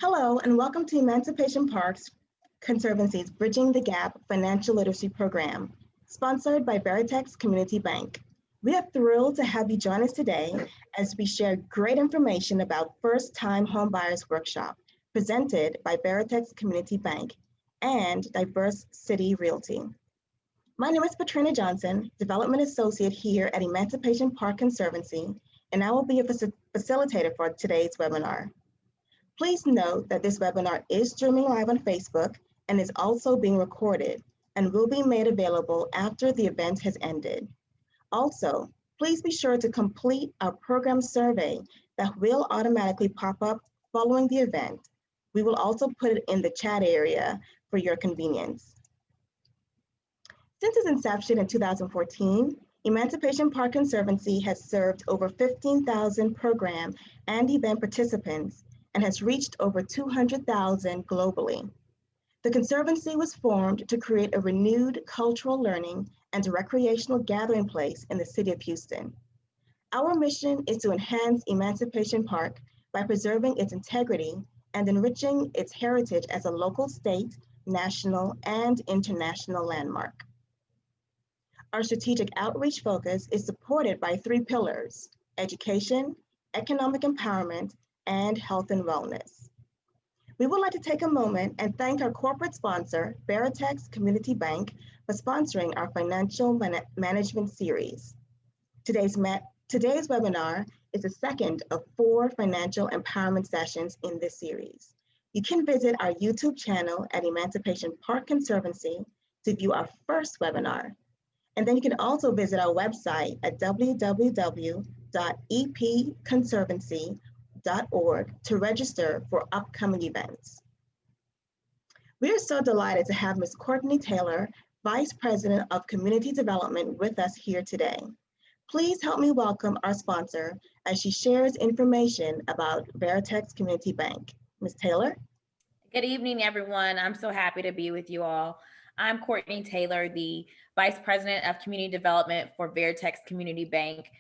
Hello, and welcome to Emancipation Park's Conservancy's Bridging the Gap Financial Literacy Program, sponsored by Veritex Community Bank. We are thrilled to have you join us today as we share great information about First-Time Homebuyers Workshop, presented by Veritex Community Bank and Diverse City Realty. My name is Patrina Johnson, Development Associate here at Emancipation Park Conservancy, and I will be a facilitator for today's webinar. Please note that this webinar is streaming live on Facebook and is also being recorded and will be made available after the event has ended. Also, please be sure to complete our program survey that will automatically pop up following the event. We will also put it in the chat area for your convenience. Since its inception in 2014, Emancipation Park Conservancy has served over 15,000 program and event participants and has reached over 200,000 globally. The Conservancy was formed to create a renewed cultural learning and recreational gathering place in the city of Houston. Our mission is to enhance Emancipation Park by preserving its integrity and enriching its heritage as a local, state, national, and international landmark. Our strategic outreach focus is supported by three pillars: education, economic empowerment, and health and wellness. We would like to take a moment and thank our corporate sponsor, Veritex Community Bank, for sponsoring our financial management series. Today's webinar is the second of 4 financial empowerment sessions in this series. You can visit our YouTube channel at Emancipation Park Conservancy to view our first webinar. And then you can also visit our website at www.epconservancy.org to register for upcoming events. We are so delighted to have Ms. Courtney Taylor, Vice President of Community Development, with us here today. Please help me welcome our sponsor as she shares information about Veritex Community Bank. Ms. Taylor? Good evening, everyone. I'm so happy to be with you all. I'm Courtney Taylor, the Vice President of Community Development for Veritex Community Bank.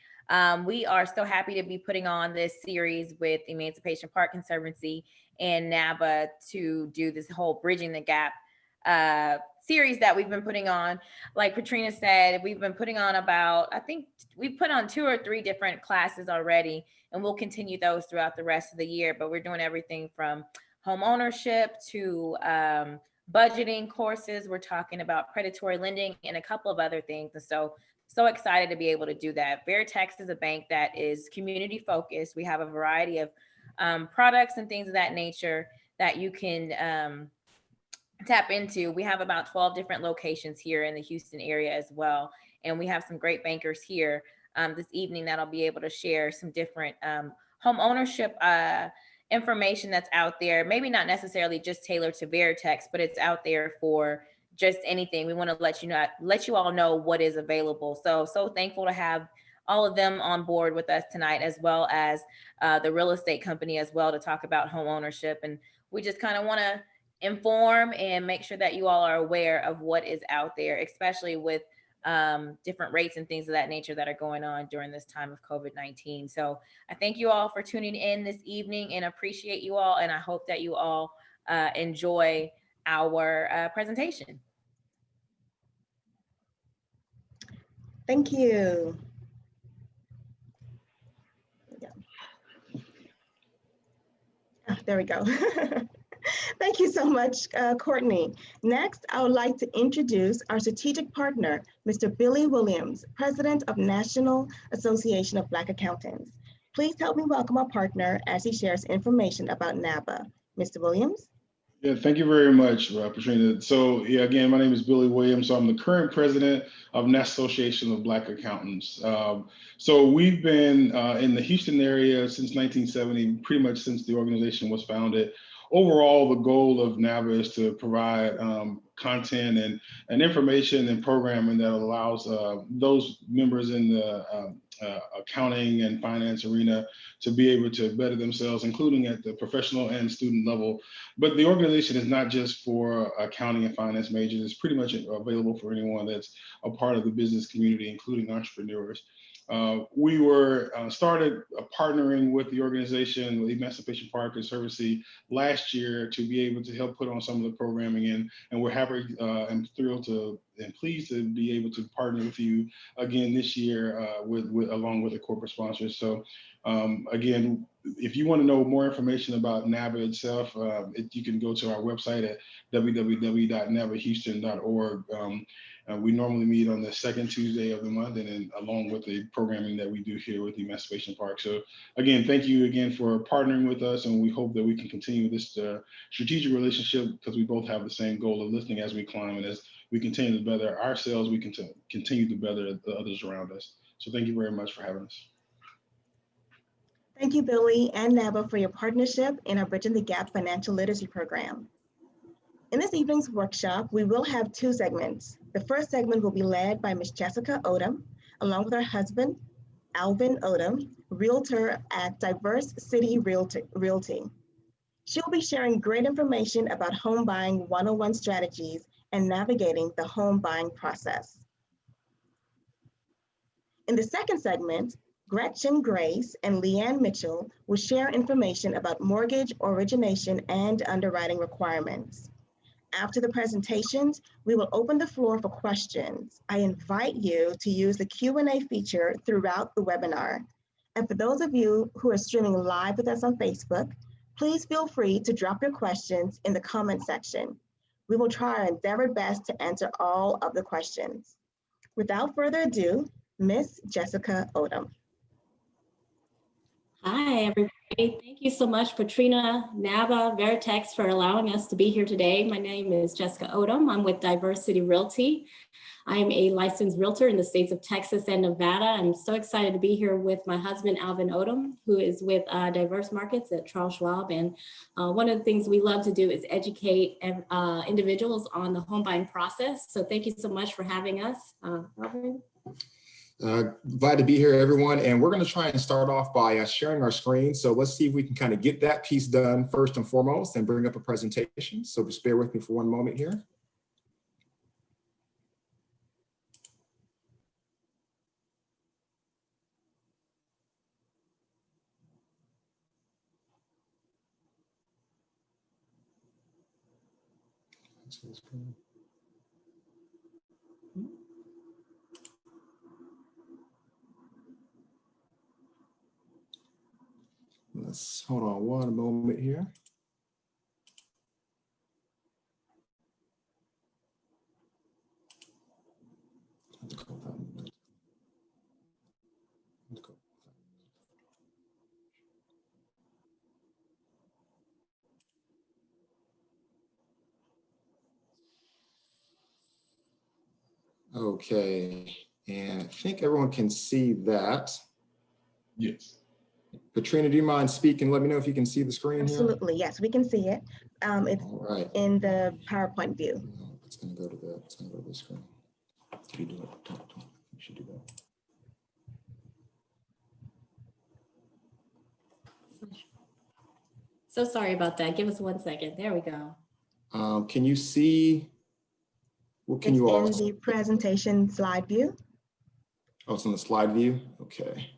We are so happy to be putting on this series with Emancipation Park Conservancy and NABA to do this whole Bridging the Gap series that we've been putting on. Like Patrina said, we've been putting on I think we've put on 2 or 3 different classes already, and we'll continue those throughout the rest of the year. But we're doing everything from home ownership to budgeting courses. We're talking about predatory lending and a couple of other things. And so excited to be able to do that. Veritex is a bank that is community focused. We have a variety of products and things of that nature that you can tap into. We have about 12 different locations here in the Houston area as well. And we have some great bankers here this evening that'll be able to share some different home ownership information that's out there, maybe not necessarily just tailored to Veritex, but it's out there for just anything. We want to let you all know what is available. So thankful to have all of them on board with us tonight, as well as the real estate company as well, to talk about home ownership. And we just kind of want to inform and make sure that you all are aware of what is out there, especially with different rates and things of that nature that are going on during this time of COVID-19. So I thank you all for tuning in this evening and appreciate you all. And I hope that you all enjoy our presentation. Thank you. There we go. Thank you so much, Courtney. Next, I would like to introduce our strategic partner, Mr. Billy Williams, President of National Association of Black Accountants. Please help me welcome our partner as he shares information about NABA. Mr. Williams? Yeah, thank you very much, Patrina. So yeah, again, my name is Billy Williams. So I'm the current president of National Association of Black Accountants. So we've been in the Houston area since 1970, pretty much since the organization was founded. Overall, the goal of NABA is to provide content and information and programming that allows those members in the accounting and finance arena to be able to better themselves, including at the professional and student level. But the organization is not just for accounting and finance majors. It's pretty much available for anyone that's a part of the business community, including entrepreneurs. We were started partnering with the organization, Emancipation Park Conservancy, last year to be able to help put on some of the programming in, and we're happy and thrilled to and pleased to be able to partner with you again this year along with the corporate sponsors. So again, if you want to know more information about NABA itself, you can go to our website at www.nabahouston.org. We normally meet on the second Tuesday of the month, and then along with the programming that we do here with the Emancipation Park. So again, thank you again for partnering with us, and we hope that we can continue this strategic relationship because we both have the same goal of listening as we climb, and as we continue to better ourselves, we can continue to better the others around us. So thank you very much for having us. Thank you, Billy and NABA, for your partnership in our Bridging the Gap Financial Literacy Program. In this evening's workshop, we will have two segments. The first segment will be led by Ms. Jessica Odom, along with her husband, Alvin Odom, Realtor at Diverse City Realty. She'll be sharing great information about home buying 101 strategies and navigating the home buying process. In the second segment, Gretchen Grace and Leanne Mitchell will share information about mortgage origination and underwriting requirements. After the presentations, we will open the floor for questions. I invite you to use the Q&A feature throughout the webinar. And for those of you who are streaming live with us on Facebook, please feel free to drop your questions in the comment section. We will try our endeavored best to answer all of the questions. Without further ado, Ms. Jessica Odom. Hi, everybody. Thank you so much, Patrina, NABA, Veritex, for allowing us to be here today. My name is Jessica Odom. I'm with Diverse City Realty. I'm a licensed realtor in the states of Texas and Nevada. I'm so excited to be here with my husband, Alvin Odom, who is with Diverse Markets at Charles Schwab. And one of the things we love to do is educate individuals on the home buying process. So thank you so much for having us, Alvin. Glad to be here, everyone. And we're going to try and start off by sharing our screen. So let's see if we can kind of get that piece done first and foremost and bring up a presentation. So just bear with me for one moment here. Let's hold on one moment here. Okay, and I think everyone can see that. Yes. Katrina, do you mind speaking? Let me know if you can see the screen here. Absolutely, yes, we can see it. It's right in the PowerPoint view. It's going to go to the. It's going to go to the screen. If you do it, you should do that. So sorry about that. Give us 1 second. There we go. Can you see? What can you all? It's in the presentation slide view. Oh, it's on the slide view. Okay.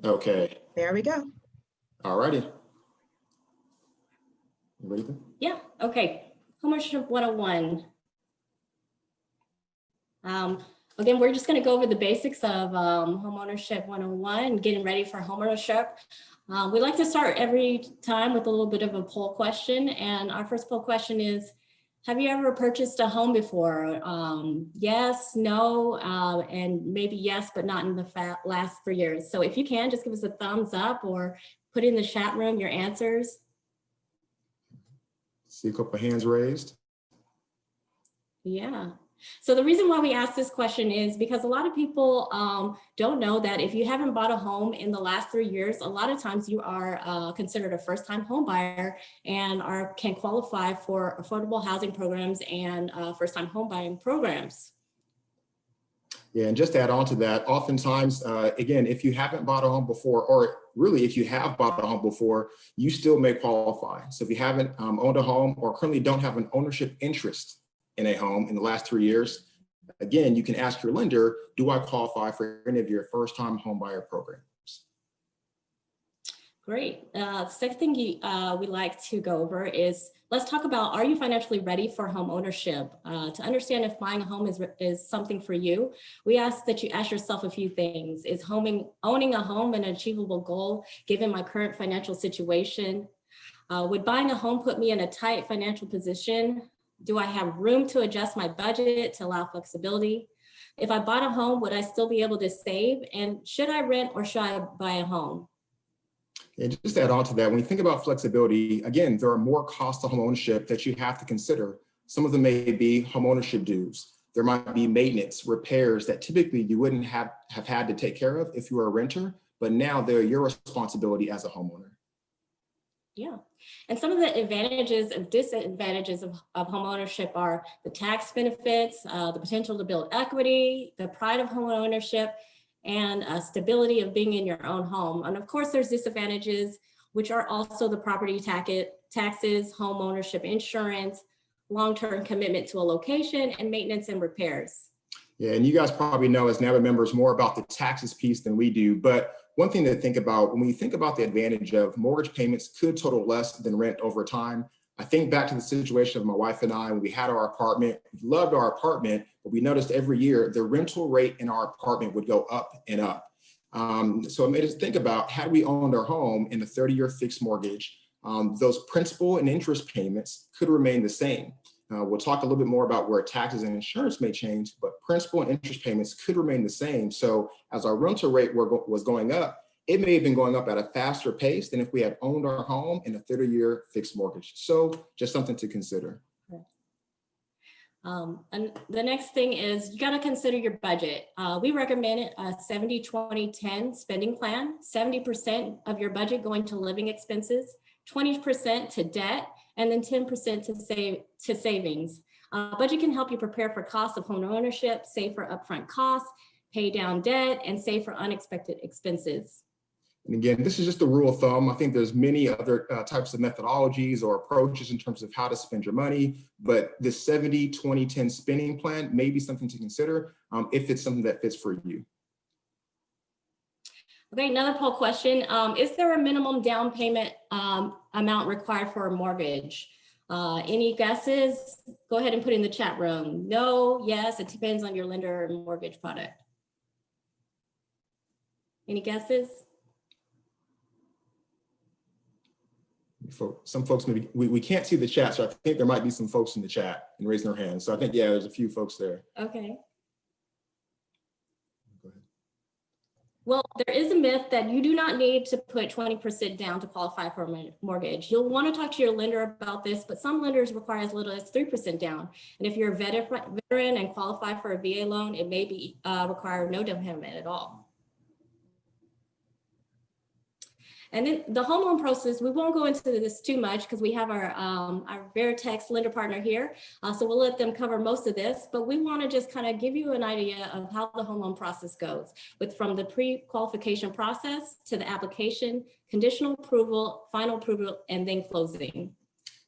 Okay. There we go. All righty. You ready? Yeah. Okay. Homeownership 101. Again, we're just going to go over the basics of homeownership 101 and getting ready for homeownership. We like to start every time with a little bit of a poll question. And our first poll question is, have you ever purchased a home before? Yes, no, and maybe yes, but not in the last 3 years. So if you can, just give us a thumbs up or put in the chat room your answers. See a couple of hands raised. Yeah. So the reason why we ask this question is because a lot of people don't know that if you haven't bought a home in the last 3 years, a lot of times you are considered a first-time home buyer and can qualify for affordable housing programs and first-time home buying programs. Yeah, and just to add on to that, oftentimes, again, if you haven't bought a home before, or really if you have bought a home before, you still may qualify. So if you haven't owned a home or currently don't have an ownership interest in a home in the last 3 years, again, you can ask your lender, do I qualify for any of your first-time homebuyer programs? Great. Second thing we like to go over is, let's talk about, are you financially ready for home ownership? To understand if buying a home is something for you, we ask that you ask yourself a few things. Is owning a home an achievable goal given my current financial situation? Would buying a home put me in a tight financial position? Do I have room to adjust my budget to allow flexibility? If I bought a home, would I still be able to save? And should I rent or should I buy a home? And just to add on to that, when you think about flexibility, again, there are more costs to home ownership that you have to consider. Some of them may be home ownership dues. There might be maintenance, repairs that typically you wouldn't have had to take care of if you were a renter, but now they're your responsibility as a homeowner. Yeah, and some of the advantages and disadvantages of home ownership are the tax benefits, the potential to build equity, the pride of home ownership, and stability of being in your own home. And of course, there's disadvantages, which are also the property taxes, home ownership insurance, long-term commitment to a location, and maintenance and repairs. Yeah, and you guys probably know as NABA members more about the taxes piece than we do, but one thing to think about when you think about the advantage of mortgage payments could total less than rent over time. I think back to the situation of my wife and I when we had our apartment. We loved our apartment, but we noticed every year the rental rate in our apartment would go up and up. So it made us think about, had we owned our home in a 30-year fixed mortgage, those principal and interest payments could remain the same. We'll talk a little bit more about where taxes and insurance may change, but principal and interest payments could remain the same. So as our rental rate was going up, it may have been going up at a faster pace than if we had owned our home in a 30-year fixed mortgage. So just something to consider. And the next thing is you got to consider your budget. We recommend a 70-20-10 spending plan, 70% of your budget going to living expenses, 20% to debt, and then 10% to savings. Budget can help you prepare for costs of home ownership, save for upfront costs, pay down debt, and save for unexpected expenses. And again, this is just a rule of thumb. I think there's many other types of methodologies or approaches in terms of how to spend your money, but this 70-20-10 spending plan may be something to consider if it's something that fits for you. Okay, another poll question. Is there a minimum down payment amount required for a mortgage? Any guesses? Go ahead and put in the chat room. No, yes, it depends on your lender and mortgage product. Any guesses? Some folks maybe, we can't see the chat, so I think there might be some folks in the chat and raising their hands. So I think, yeah, there's a few folks there. Okay. Go ahead. Well, there is a myth that you do not need to put 20% down to qualify for a mortgage. You'll want to talk to your lender about this, but some lenders require as little as 3% down. And if you're a veteran and qualify for a VA loan, it may be require no down payment at all. And then the home loan process, we won't go into this too much because we have our Veritex lender partner here. So we'll let them cover most of this, but we want to just kind of give you an idea of how the home loan process goes from the pre-qualification process to the application, conditional approval, final approval, and then closing.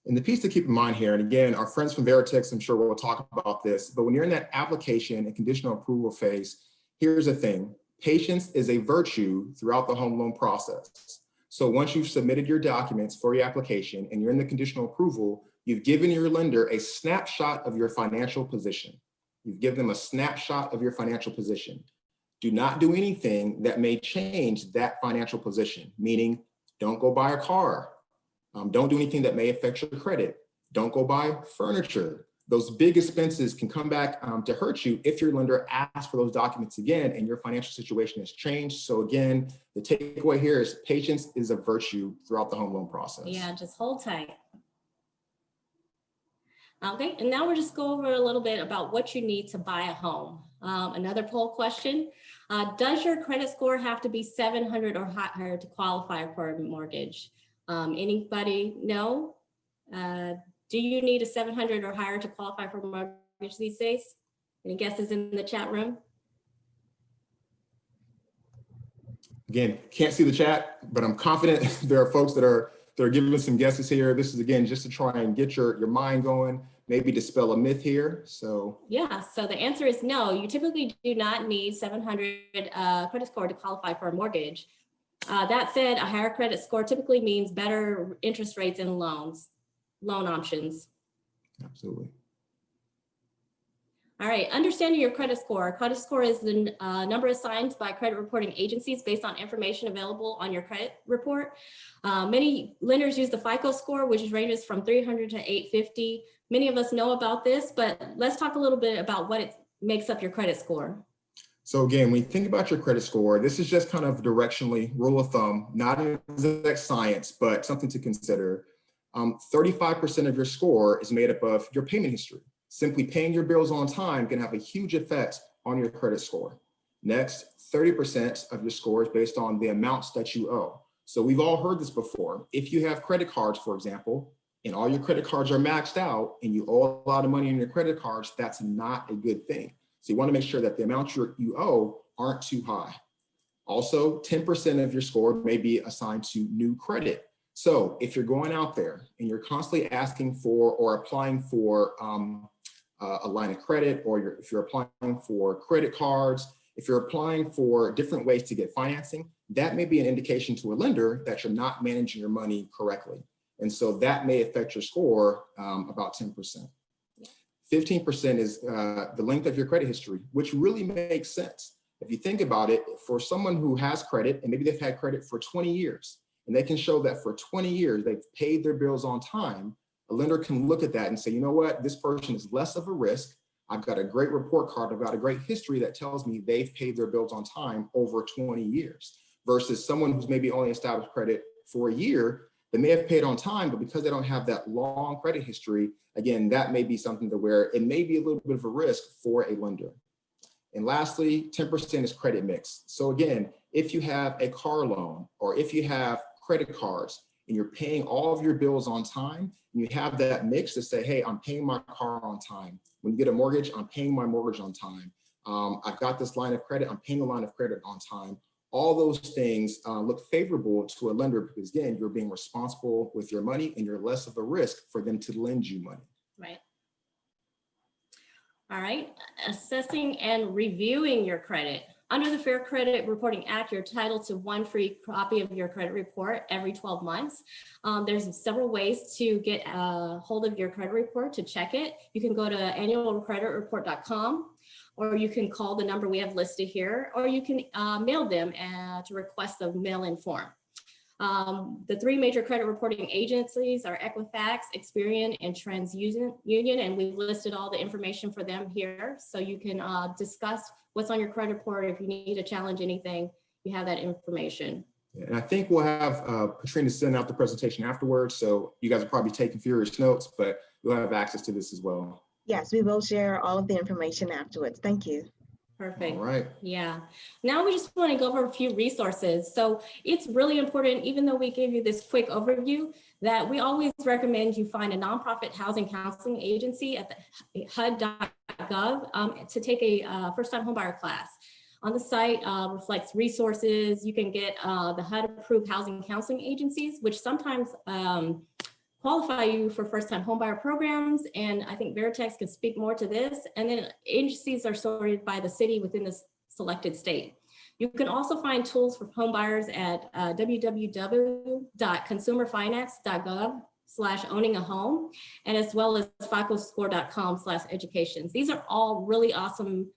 And the piece to keep in mind here, and again, our friends from Veritex, I'm sure we'll talk about this, but when you're in that application and conditional approval phase, here's the thing. Patience is a virtue throughout the home loan process. So once you've submitted your documents for your application and you're in the conditional approval, you've given your lender a snapshot of your financial position. You've given them a snapshot of your financial position. Do not do anything that may change that financial position, meaning don't go buy a car. Don't do anything that may affect your credit. Don't go buy furniture. Those big expenses can come back to hurt you if your lender asks for those documents again and your financial situation has changed. So again, the takeaway here is patience is a virtue throughout the home loan process. Yeah, just hold tight. Okay, and now we'll just go over a little bit about what you need to buy a home. Another poll question, does your credit score have to be 700 or higher to qualify for a mortgage? Anybody know? Do you need a 700 or higher to qualify for a mortgage these days? Any guesses in the chat room? Again, can't see the chat, but I'm confident there are folks that are giving us some guesses here. This is, again, just to try and get your mind going. maybe dispel a myth here. So yeah, so the answer is no. You typically do not need 700 credit score to qualify for a mortgage. That said, a higher credit score typically means better interest rates and loan options. absolutely. All right, understanding your credit score. Credit score is the number assigned by credit reporting agencies based on information available on your credit report. Many lenders use the FICO score, which ranges from 300 to 850. Many of us know about this, but let's talk a little bit about what it makes up your credit score. So again, when you think about your credit score, this is just kind of directionally, rule of thumb, not an exact science, but something to consider. 35% of your score is made up of your payment history. Simply paying your bills on time can have a huge effect on your credit score. Next, 30% of your score is based on the amounts that you owe. So we've all heard this before. If you have credit cards, for example, and all your credit cards are maxed out and you owe a lot of money on your credit cards, that's not a good thing. So you want to make sure that the amounts you owe aren't too high. Also, 10% of your score may be assigned to new credit. So if you're going out there and you're constantly asking for or applying for a line of credit, or if you're applying for credit cards, if you're applying for different ways to get financing, that may be an indication to a lender that you're not managing your money correctly. And so that may affect your score about 10%. 15% is the length of your credit history, which really makes sense. If you think about it, for someone who has credit, and maybe they've had credit for 20 years, and they can show that for 20 years, they've paid their bills on time, a lender can look at that and say, you know what, this person is less of a risk. I've got a great report card. I've got a great history that tells me they've paid their bills on time over 20 years versus someone who's maybe only established credit for a year. They may have paid on time, but because they don't have that long credit history, again, that may be something to where it may be a little bit of a risk for a lender. And lastly, 10% is credit mix. So again, if you have a car loan or if you have credit cards and you're paying all of your bills on time, and you have that mix to say, hey, I'm paying my car on time. When you get a mortgage, I'm paying my mortgage on time. I've got this line of credit, I'm paying a line of credit on time. All those things look favorable to a lender because again, you're being responsible with your money and you're less of a risk for them to lend you money. Right. All right, assessing and reviewing your credit. Under the Fair Credit Reporting Act, you're entitled to one free copy of your credit report every 12 months. There's several ways to get a hold of your credit report to check it. You can go to annualcreditreport.com, or you can call the number we have listed here, or you can mail them to request a mail-in form. The three major credit reporting agencies are Equifax, Experian, and TransUnion, and we've listed all the information for them here. So you can discuss what's on your credit report. If you need to challenge anything, you have that information. And I think we'll have Katrina send out the presentation afterwards. So you guys are probably taking furious notes, but you'll have access to this as well. Yes, we will share all of the information afterwards. Thank you. Perfect. All right. Yeah. Now we just want to go over a few resources. So it's really important, even though we gave you this quick overview, that we always recommend you find a nonprofit housing counseling agency at the HUD.gov to take a first-time homebuyer class. On the site reflects resources. You can get the HUD-approved housing counseling agencies, which sometimes qualify you for first-time homebuyer programs. And I think Veritex can speak more to this. And then agencies are sorted by the city within the selected state. You can also find tools for homebuyers at www.consumerfinance.gov/owning a home, and as well as ficoscore.com/educations. These are all really awesome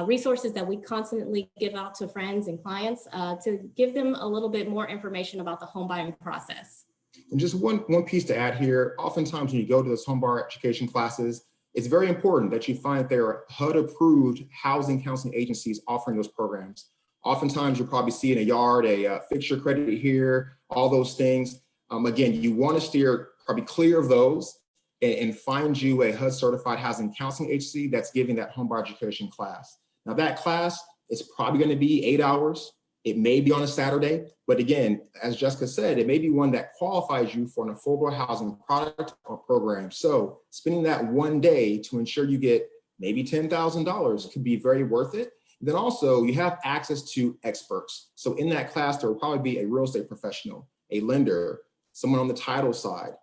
resources that we constantly give out to friends and clients to give them a little bit more information about the home buying process. And just one piece to add here, oftentimes when you go to those homebuyer education classes, it's very important that you find that there are HUD-approved housing counseling agencies offering those programs. Oftentimes you'll probably see in a yard, a fix your credit here, all those things. Again, you want to steer probably clear of those and find you a HUD-certified housing counseling agency that's giving that homebuyer education class. Now that class is probably going to be 8 hours. It may be on a Saturday, but again, as Jessica said, it may be one that qualifies you for an affordable housing product or program. So spending that one day to ensure you get maybe $10,000 could be very worth it. Then also you have access to experts. So in that class, there will probably be a real estate professional, a lender, someone on the title side,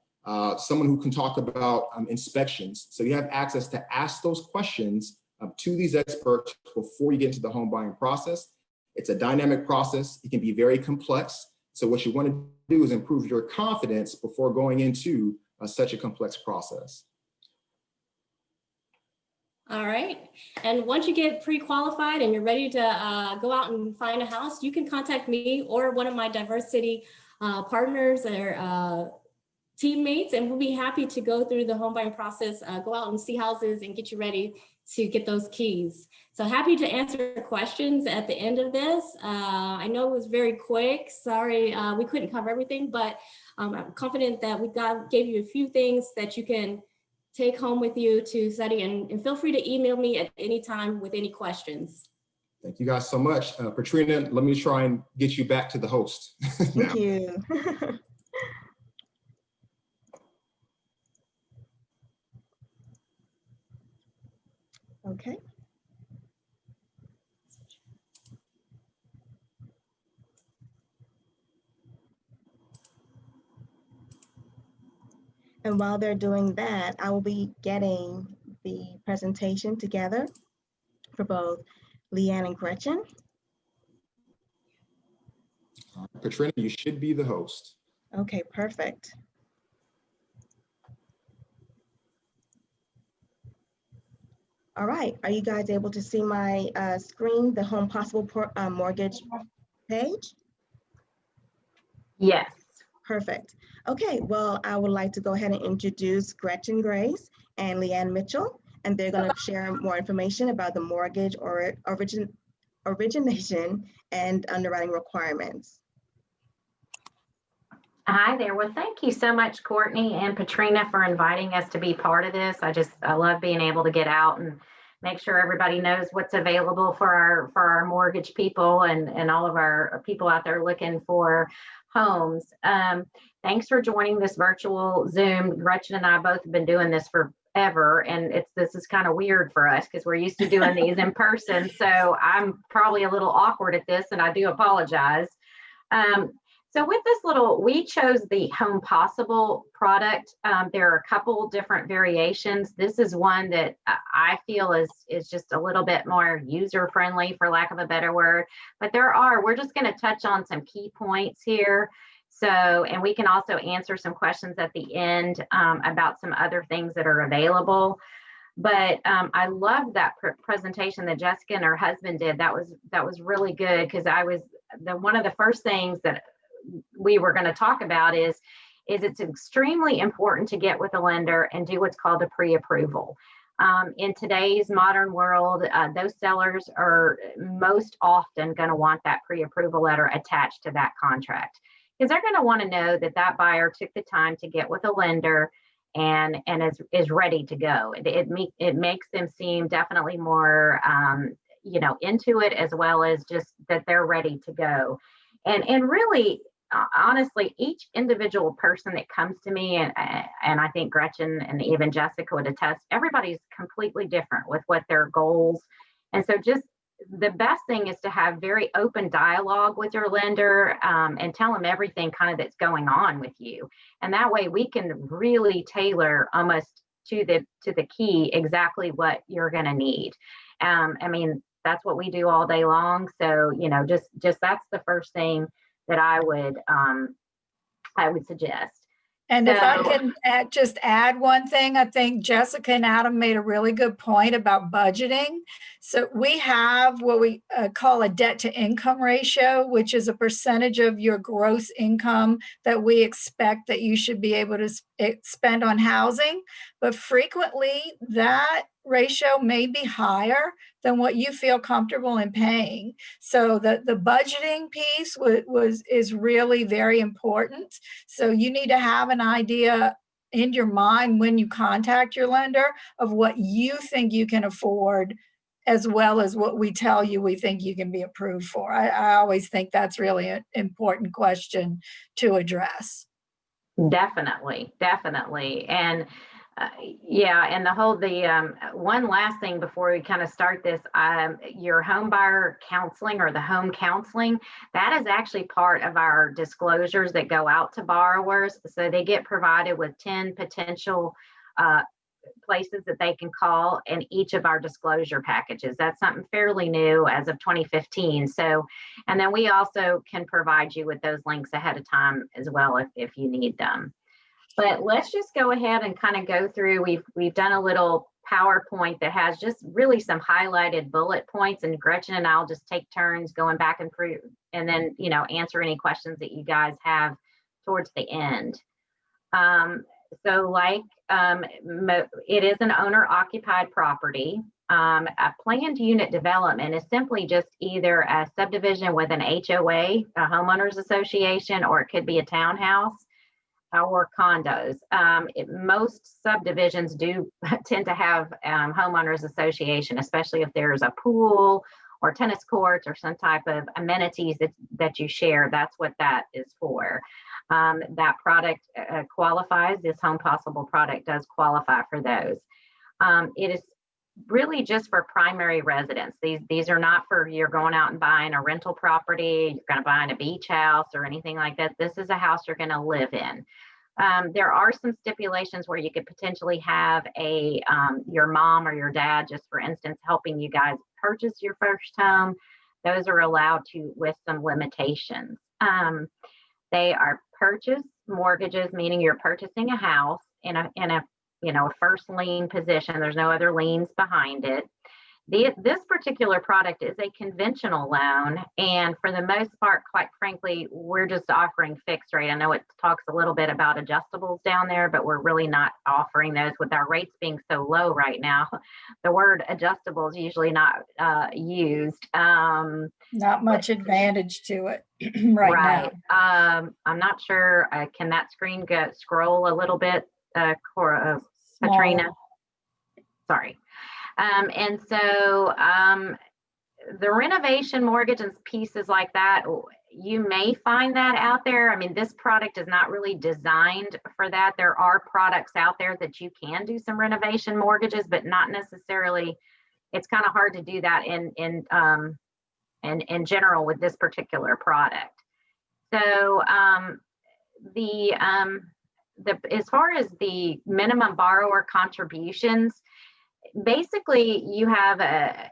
someone who can talk about inspections. So you have access to ask those questions to these experts before you get into the home buying process. It's a dynamic process. It can be very complex. So what you want to do is improve your confidence before going into such a complex process. All right. And once you get pre-qualified and you're ready to go out and find a house, you can contact me or one of my diversity partners or teammates, and we'll be happy to go through the home buying process, go out and see houses and get you ready to get those keys. So happy to answer questions at the end of this. I know it was very quick. Sorry, we couldn't cover everything, but I'm confident that we gave you a few things that you can take home with you to study, and feel free to email me at any time with any questions. Thank you guys so much. Patrina, let me try and get you back to the host. Thank you. Okay. And while they're doing that, I will be getting the presentation together for both Leanne and Gretchen. Patrina, you should be the host. Okay, perfect. All right, are you guys able to see my screen, the Home Possible mortgage page? Yes. Perfect. Okay, well, I would like to go ahead and introduce Gretchen Grace and Leanne Mitchell, and they're going to share more information about the mortgage or origination and underwriting requirements. Hi there. Well, thank you so much, Courtney and Patrina, for inviting us to be part of this. I love being able to get out and make sure everybody knows what's available for our mortgage people and all of our people out there looking for homes. Thanks for joining this virtual Zoom. Gretchen and I both have been doing this forever, and this is kind of weird for us because we're used to doing these in person. So I'm probably a little awkward at this, and I do apologize. So with this we chose the Home Possible product. There are a couple different variations. This is one that I feel is just a little bit more user-friendly, for lack of a better word. But we're just going to touch on some key points here. So, and we can also answer some questions at the end about some other things that are available. But I loved that presentation that Jessica and her husband did. That was really good, because one of the first things that we were going to talk about is it's extremely important to get with a lender and do what's called a pre-approval. In today's modern world, those sellers are most often going to want that pre-approval letter attached to that contract, because they're going to want to know that that buyer took the time to get with a lender and is ready to go. It makes them seem definitely more into it, as well as just that they're ready to go. And really, honestly, each individual person that comes to me, and I think Gretchen and even Jessica would attest, everybody's completely different with what their goals. And so just the best thing is to have very open dialogue with your lender and tell them everything kind of that's going on with you. And that way we can really tailor almost to the key exactly what you're going to need. I mean, that's what we do all day long. So, just that's the first thing that I would suggest. And if I can just add one thing, I think Jessica and Adam made a really good point about budgeting. So we have what we call a debt to income ratio, which is a percentage of your gross income that we expect that you should be able to spend on housing. But frequently that ratio may be higher than what you feel comfortable in paying. So the budgeting piece is really very important. So you need to have an idea in your mind when you contact your lender of what you think you can afford, as well as what we tell you we think you can be approved for. I always think that's really an important question to address. Definitely. And Yeah, and one last thing before we kind of start this, your home buyer counseling or the home counseling, that is actually part of our disclosures that go out to borrowers. So they get provided with 10 potential places that they can call in each of our disclosure packages. That's something fairly new as of 2015. So, and then we also can provide you with those links ahead of time as well if you need them. But let's just go ahead and kind of go through. We've done a little PowerPoint that has just really some highlighted bullet points, and Gretchen and I'll just take turns going back and through, and then answer any questions that you guys have towards the end. So it is an owner-occupied property. A planned unit development is simply just either a subdivision with an HOA, a homeowners association, or it could be a townhouse or condos. Most subdivisions do tend to have homeowners association, especially if there's a pool or tennis courts or some type of amenities that you share. That's what that is for. That product qualifies, this Home Possible product does qualify for those. It is really just for primary residence. These are not for you're going out and buying a rental property, you're going to buy in a beach house or anything like that. This is a house you're going to live in. There are some stipulations where you could potentially have your mom or your dad, just for instance, helping you guys purchase your first home. Those are allowed to with some limitations. They are purchase mortgages, meaning you're purchasing a house in a first lien position. There's no other liens behind it. This particular product is a conventional loan, and for the most part, quite frankly, we're just offering fixed rate. I know it talks a little bit about adjustables down there, but we're really not offering those with our rates being so low right now. The word adjustable is usually not used. Not much advantage to it right now. I'm not sure. Can that screen scroll a little bit, Katrina? Sorry. And so the renovation mortgage and pieces like that, you may find that out there. I mean, this product is not really designed for that. There are products out there that you can do some renovation mortgages, but not necessarily. It's kind of hard to do that in general with this particular product. So as far as the minimum borrower contributions, basically you have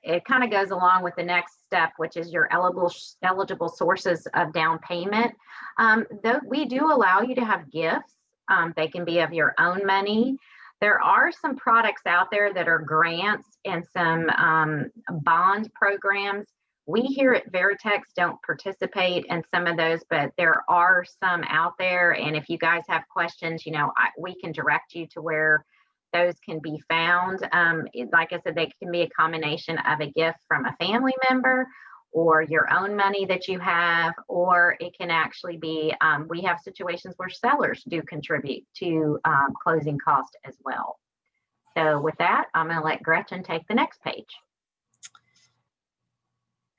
it kind of goes along with the next step, which is your eligible sources of down payment. Though we do allow you to have gifts. They can be of your own money. There are some products out there that are grants and some bond programs. We here at Veritex don't participate in some of those, but there are some out there. And if you guys have questions, we can direct you to where those can be found. Like I said, they can be a combination of a gift from a family member or your own money that you have, or it can actually be, we have situations where sellers do contribute to closing costs as well. So with that, I'm going to let Gretchen take the next page.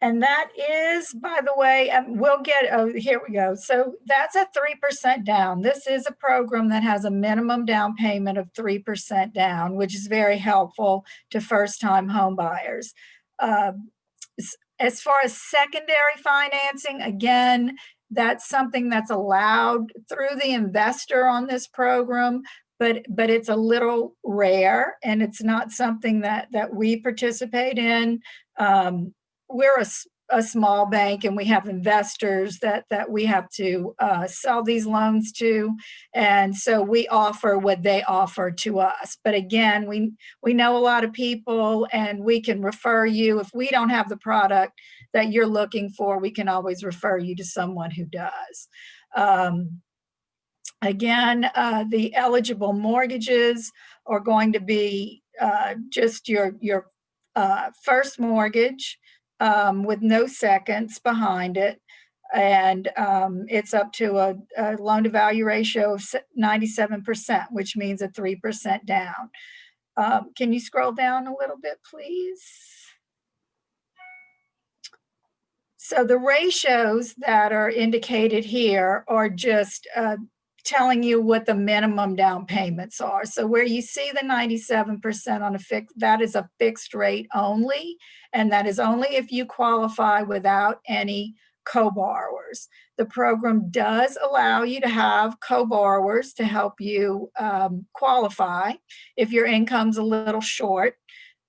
And that is, by the way, we'll get, here we go. So that's a 3% down. This is a program that has a minimum down payment of 3% down, which is very helpful to first-time home buyers. As far as secondary financing, again, that's something that's allowed through the investor on this program, but it's a little rare, and it's not something that we participate in. We're a small bank, and we have investors that we have to sell these loans to, and so we offer what they offer to us. But again, we know a lot of people, and we can refer you. If we don't have the product that you're looking for, we can always refer you to someone who does. Again, the eligible mortgages are going to be just your first mortgage, with no seconds behind it. And it's up to a loan to value ratio of 97%, which means a 3% down. Can you scroll down a little bit, please? So the ratios that are indicated here are just telling you what the minimum down payments are. So where you see the 97% on a fixed, that is a fixed rate only, and that is only if you qualify without any co-borrowers. The program does allow you to have co-borrowers to help you qualify if your income's a little short.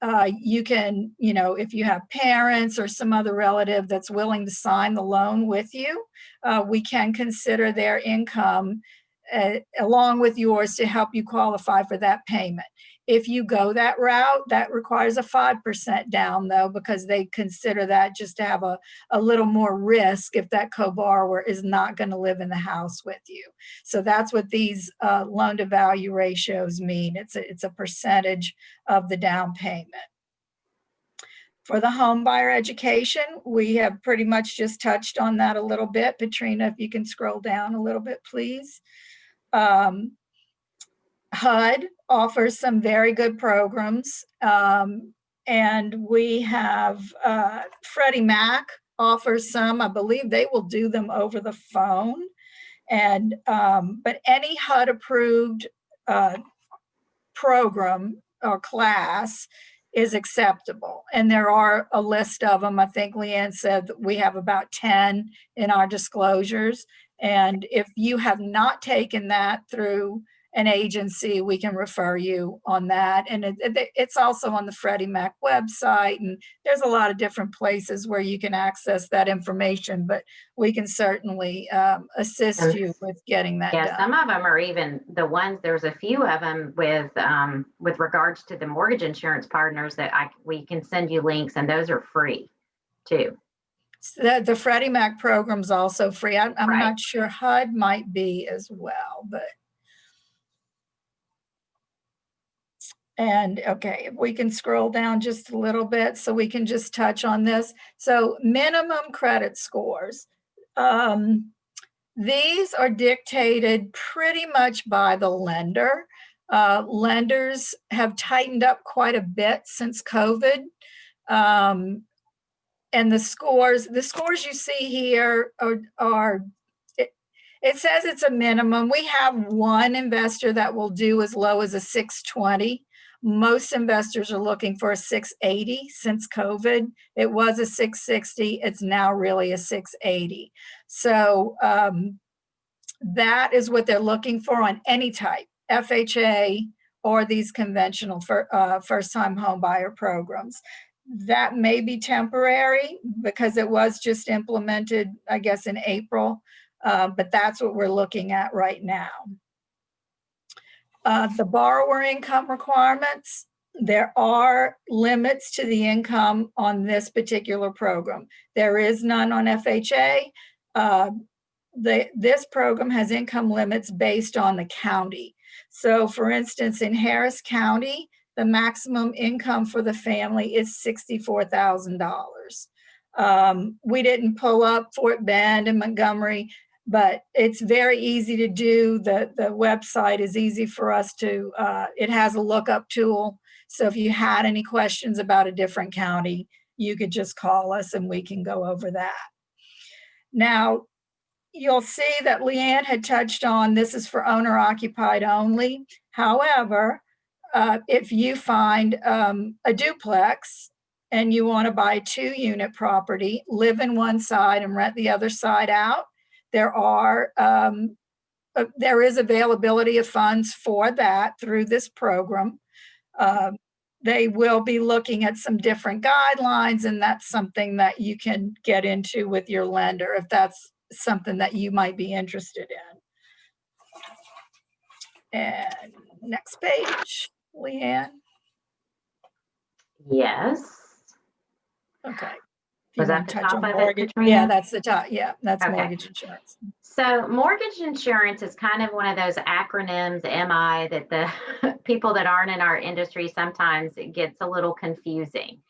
You can, if you have parents or some other relative that's willing to sign the loan with you, we can consider their income along with yours to help you qualify for that payment. If you go that route, that requires a 5% down though, because they consider that just to have a little more risk if that co-borrower is not going to live in the house with you. So that's what these loan to value ratios mean. It's a percentage of the down payment. For the home buyer education, we have pretty much just touched on that a little bit. Petrina, if you can scroll down a little bit, please. HUD offers some very good programs, and we have Freddie Mac offers some. I believe they will do them over the phone, and but any HUD approved program or class is acceptable, and there are a list of them. I think Leanne said that we have about 10 in our disclosures, and if you have not taken that through an agency, we can refer you on that. And it's also on the Freddie Mac website, and there's a lot of different places where you can access that information, but we can certainly assist you with getting that done. Some of them are even the ones, there's a few of them with regards to the mortgage insurance partners that we can send you links, and those are free too. So the Freddie Mac program's also free. I'm not sure HUD might be as well, but. And okay, if we can scroll down just a little bit so we can just touch on this. So minimum credit scores. These are dictated pretty much by the lender. Lenders have tightened up quite a bit since COVID. And the scores you see here are it says it's a minimum. We have one investor that will do as low as a 620. Most investors are looking for a 680 since COVID. It was a 660. It's now really a 680. So that is what they're looking for on any type, FHA or these conventional first-time home buyer programs. That may be temporary because it was just implemented, I guess, in April, but that's what we're looking at right now. The borrower income requirements, there are limits to the income on this particular program. There is none on FHA. This program has income limits based on the county. So for instance, in Harris County, the maximum income for the family is $64,000. We didn't pull up Fort Bend and Montgomery, but it's very easy to do. The website is easy for us to, it has a lookup tool. So if you had any questions about a different county, you could just call us and we can go over that. Now, you'll see that Leanne had touched on this is for owner occupied only. However, if you find a duplex and you want to buy a 2-unit property, live in one side and rent the other side out, there is availability of funds for that through this program. They will be looking at some different guidelines, and that's something that you can get into with your lender if that's something that you might be interested in. And next page, Leanne. Yes. Okay. Was that the top of it? Yeah, that's the top. Yeah, that's okay. Mortgage insurance. So mortgage insurance is kind of one of those acronyms, MI, that the people that aren't in our industry, sometimes it gets a little confusing.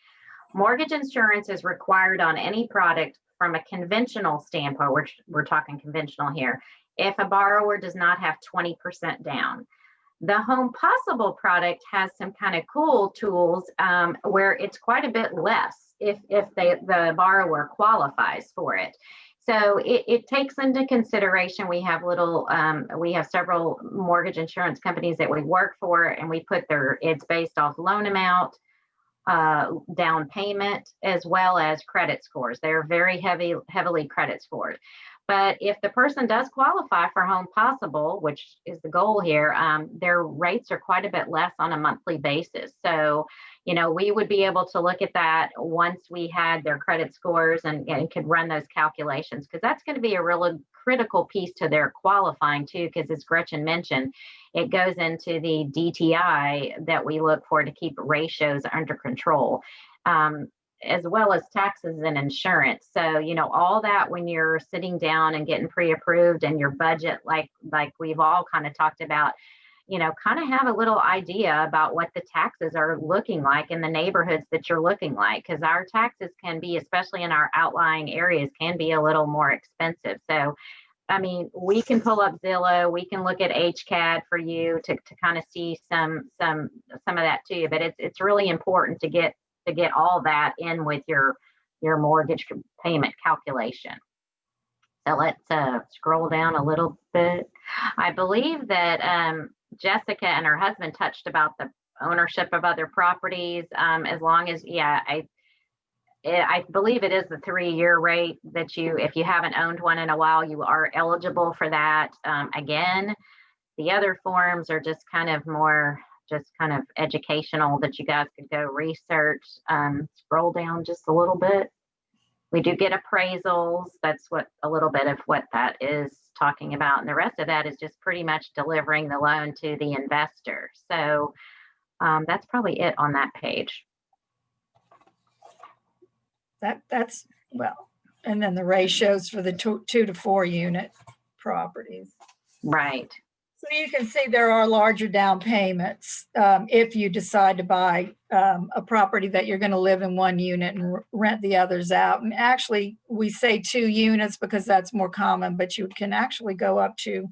Mortgage insurance is required on any product from a conventional standpoint, which we're talking conventional here, if a borrower does not have 20% down. The Home Possible product has some kind of cool tools where it's quite a bit less if the borrower qualifies for it. So it takes into consideration, we have several mortgage insurance companies that we work for, and we put it's based off loan amount, down payment, as well as credit scores. They're very heavily credit scored. But if the person does qualify for Home Possible, which is the goal here, their rates are quite a bit less on a monthly basis. So, we would be able to look at that once we had their credit scores and could run those calculations, because that's going to be a really critical piece to their qualifying too, because as Gretchen mentioned, it goes into the DTI that we look for to keep ratios under control. As well as taxes and insurance. So, all that when you're sitting down and getting pre-approved and your budget, like we've all kind of talked about, kind of have a little idea about what the taxes are looking like in the neighborhoods that you're looking like, because our taxes can be, especially in our outlying areas, can be a little more expensive. So, we can pull up Zillow, we can look at HCAD for you to kind of see some of that too, but it's really important to get all that in with your mortgage payment calculation. So let's scroll down a little bit. I believe that Jessica and her husband touched about the ownership of other properties. As long as, I believe it is the 3-year rate that if you haven't owned one in a while, you are eligible for that. Again, the other forms are just kind of educational that you guys could go research. Scroll down just a little bit. We do get appraisals. That's a little bit of what that is talking about. And the rest of that is just pretty much delivering the loan to the investor. So that's probably it on that page. That's well, and then the ratios for the 2 to 4 unit properties. Right. So you can see there are larger down payments if you decide to buy a property that you're going to live in one unit and rent the others out. And actually, we say 2 units because that's more common, but you can actually go up to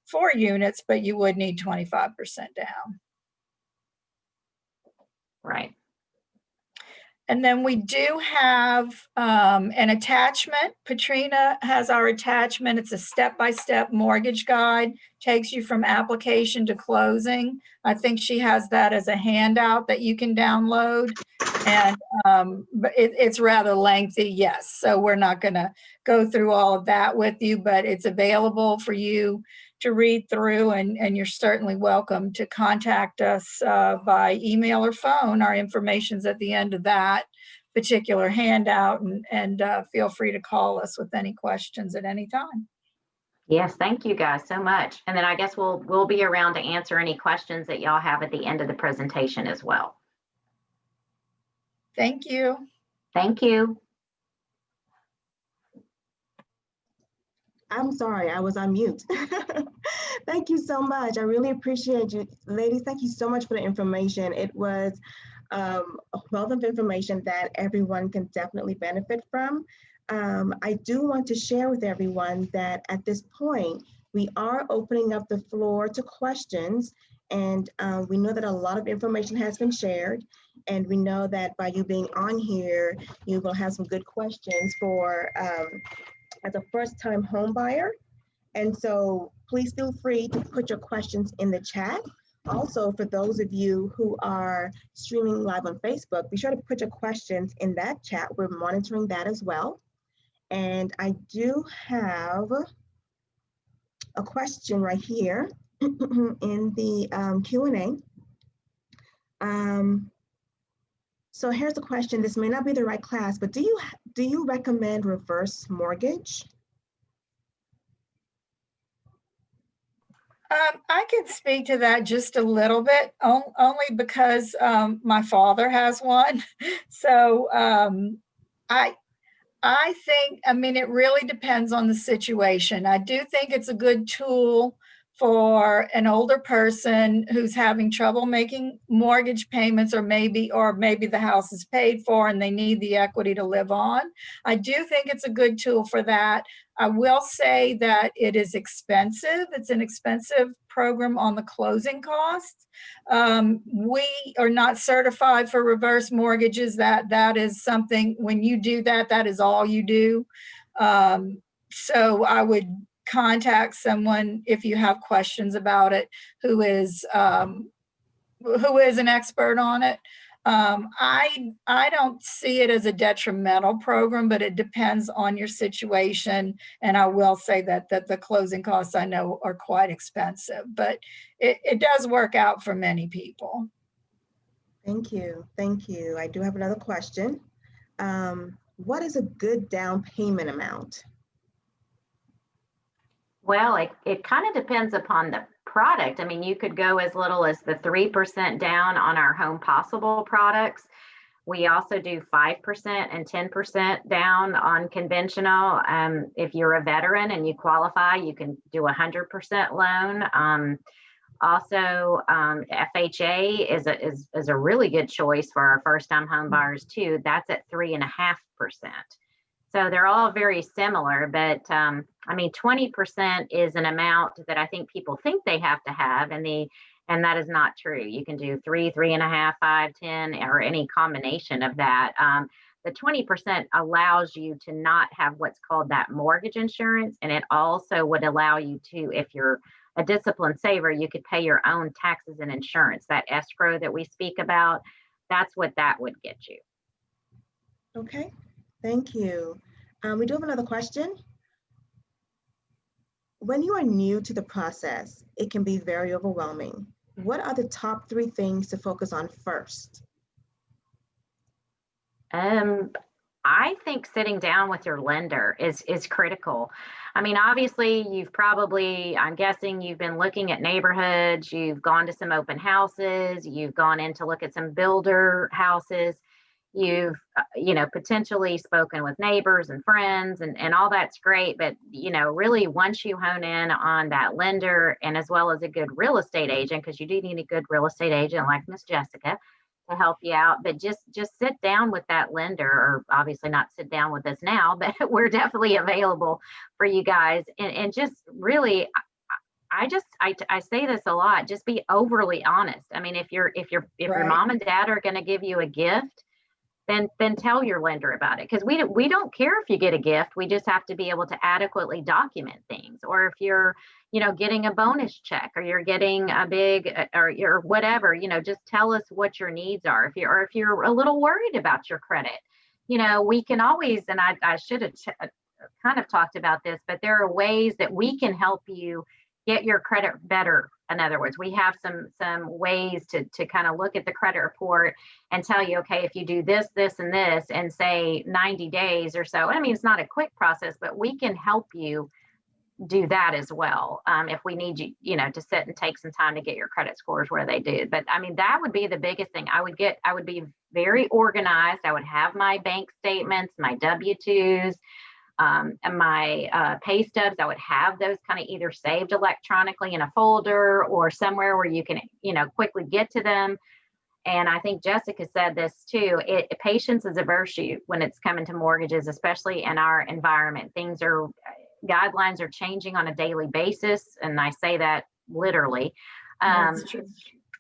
4 units, but you would need 25% down. Right. And then we do have an attachment. Patrina has our attachment. It's a step-by-step mortgage guide, takes you from application to closing. I think she has that as a handout that you can download. And but it's rather lengthy, yes. So we're not going to go through all of that with you, but it's available for you to read through, and you're certainly welcome to contact us by email or phone. Our information's at the end of that particular handout, and feel free to call us with any questions at any time. Yes, thank you guys so much. And then I guess we'll be around to answer any questions that y'all have at the end of the presentation as well. Thank you. Thank you. I'm sorry, I was on mute. Thank you so much. I really appreciate you. Ladies, thank you so much for the information. It was a wealth of information that everyone can definitely benefit from. I do want to share with everyone that at this point, we are opening up the floor to questions. And we know that a lot of information has been shared. And we know that by you being on here, you will have some good questions for as a first-time home buyer. And so please feel free to put your questions in the chat. Also, for those of you who are streaming live on Facebook, be sure to put your questions in that chat. We're monitoring that as well. And I do have a question right here in the Q&A. So here's the question. This may not be the right class, but do you recommend reverse mortgage? I can speak to that just a little bit, only because my father has one. So I think, it really depends on the situation. I do think it's a good tool for an older person who's having trouble making mortgage payments, or maybe the house is paid for and they need the equity to live on. I do think it's a good tool for that. I will say that it is expensive. It's an expensive program on the closing costs. We are not certified for reverse mortgages. That is something, when you do that, that is all you do. So I would contact someone if you have questions about it who is an expert on it. I don't see it as a detrimental program, but it depends on your situation. And I will say that the closing costs I know are quite expensive, but it does work out for many people. Thank you. Thank you. I do have another question. What is a good down payment amount? Well, it kind of depends upon the product. I mean, you could go as little as the 3% down on our Home Possible products. We also do 5% and 10% down on conventional. If you're a veteran and you qualify, you can do 100% loan. Also, FHA is a really good choice for our first-time home buyers too. That's at 3.5%. So they're all very similar, but I mean, 20% is an amount that I think people think they have to have, and that is not true. You can do 3, 3.5, 5, 10, or any combination of that. The 20% allows you to not have what's called that mortgage insurance, and it also would allow you to, if you're a disciplined saver, you could pay your own taxes and insurance. That escrow that we speak about, that's what that would get you. Okay, thank you. We do have another question. When you are new to the process, it can be very overwhelming. What are the top 3 things to focus on first? I think sitting down with your lender is critical. I mean, obviously, I'm guessing you've been looking at neighborhoods, you've gone to some open houses, you've gone in to look at some builder houses, you've, potentially spoken with neighbors and friends, and all that's great. But, really, once you hone in on that lender, and as well as a good real estate agent, because you do need a good real estate agent like Miss Jessica to help you out, but just sit down with that lender, or obviously not sit down with us now, but we're definitely available for you guys. And just really, I say this a lot, just be overly honest. I mean, if your Right. mom and dad are going to give you a gift, then tell your lender about it, because we don't care if you get a gift. We just have to be able to adequately document things. Or if you're getting a bonus check, or you're getting a big, or you're whatever, just tell us what your needs are. If you're a little worried about your credit, we can always, and I should have kind of talked about this, but there are ways that we can help you get your credit better. In other words, we have some ways to kind of look at the credit report and tell you, okay, if you do this, this, and this, and say 90 days or so. I mean, it's not a quick process, but we can help you do that as well. If we need you, to sit and take some time to get your credit scores where they do. But I mean, that would be the biggest thing. I would be very organized. I would have my bank statements, my W-2s, and my pay stubs. I would have those kind of either saved electronically in a folder or somewhere where you can, quickly get to them. And I think Jessica said this too. Patience is a virtue when it's coming to mortgages, especially in our environment. Guidelines are changing on a daily basis, and I say that literally. That's true.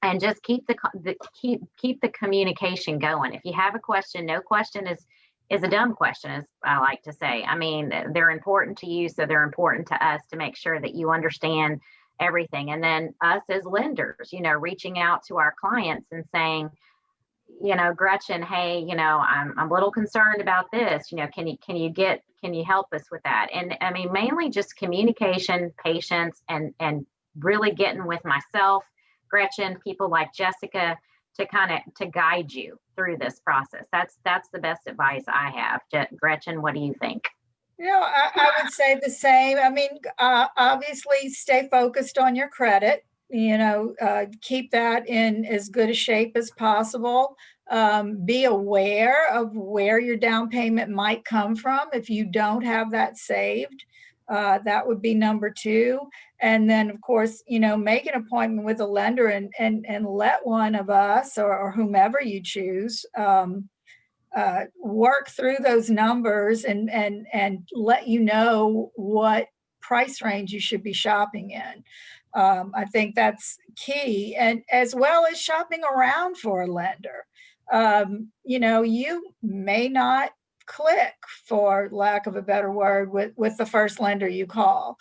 And just keep the communication going. If you have a question, no question is a dumb question, as I like to say. I mean, they're important to you, so they're important to us to make sure that you understand everything. And then us as lenders, reaching out to our clients and saying, Gretchen, hey, I'm a little concerned about this. Can you help us with that? And I mean, mainly just communication, patience, and really getting with myself, Gretchen, people like Jessica, to guide you through this process. That's the best advice I have. Gretchen, what do you think? I would say the same. I mean, obviously stay focused on your credit, keep that in as good a shape as possible. Be aware of where your down payment might come from. If you don't have that saved, that would be number 2. And then, of course, make an appointment with a lender and let one of us or whomever you choose work through those numbers and let you know what price range you should be shopping in. I think that's key, and as well as shopping around for a lender. You may not click, for lack of a better word, with the first lender you call.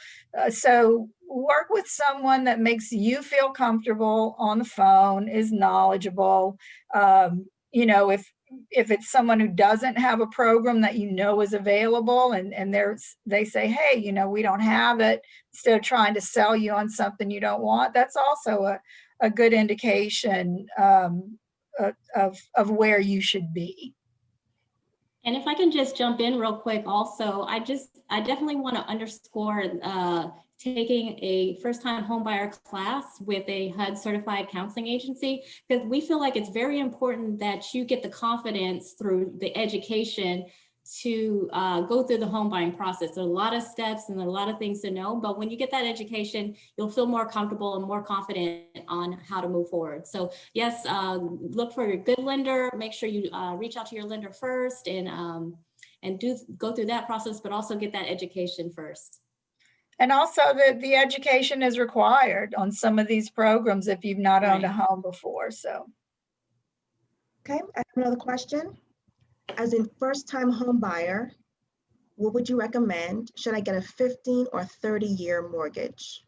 So work with someone that makes you feel comfortable on the phone, is knowledgeable. You know, if it's someone who doesn't have a program that you know is available, and they say, hey, you know, we don't have it, instead of trying to sell you on something you don't want, that's also a good indication of where you should be. And if I can just jump in real quick also, I definitely want to underscore taking a first-time homebuyer class with a HUD certified counseling agency, because we feel like it's very important that you get the confidence through the education to go through the home buying process. There are a lot of steps and there are a lot of things to know, but when you get that education, you'll feel more comfortable and more confident on how to move forward. So yes, look for your good lender, make sure you reach out to your lender first and go through that process, but also get that education first. And also the education is required on some of these programs if you've not owned a home before, so. Okay, I have another question. As a first-time home buyer, what would you recommend? Should I get a 15 or 30-year mortgage?